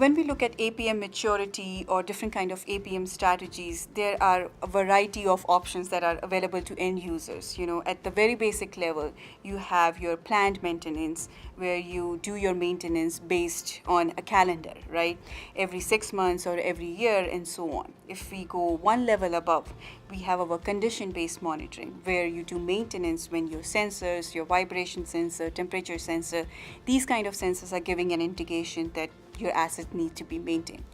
When we look at APM maturity or different kind of APM strategies, there are a variety of options that are available to end users. At the very basic level, you have your planned maintenance, where you do your maintenance based on a calendar, right? Every 6 months or every year and so on. If we go one level above, we have our condition-based monitoring, where you do maintenance when your sensors, your vibration sensor, temperature sensor, these kind of sensors are giving an indication that your assets need to be maintained.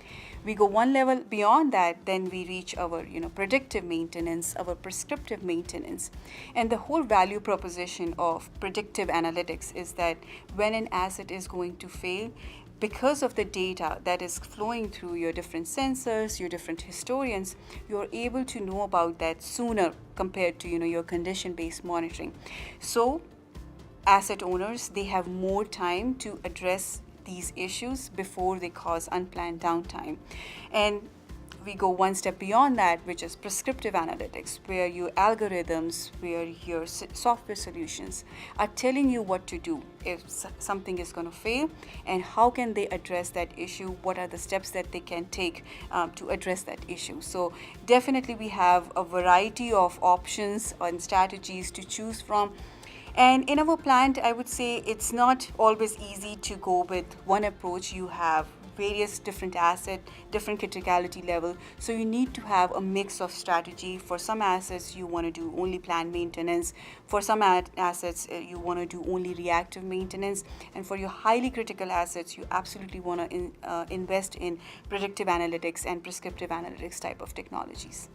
We go one level beyond that, then we reach our predictive maintenance, our prescriptive maintenance. And the whole value proposition of predictive analytics is that when an asset is going to fail, because of the data that is flowing through your different sensors, your different historians, you're able to know about that sooner compared to your condition-based monitoring. So asset owners, they have more time to address these issues before they cause unplanned downtime. And we go one step beyond that, which is prescriptive analytics, where your algorithms, where your software solutions are telling you what to do if something is going to fail, and how can they address that issue, what are the steps that they can take to address that issue. So definitely we have a variety of options and strategies to choose from. And in our plant, I would say it's not always easy to go with one approach. You have various different assets, different criticality level. So you need to have a mix of strategy. For some assets, you want to do only planned maintenance. For some assets, you want to do only reactive maintenance. And for your highly critical assets, you absolutely want to invest in predictive analytics and prescriptive analytics type of technologies.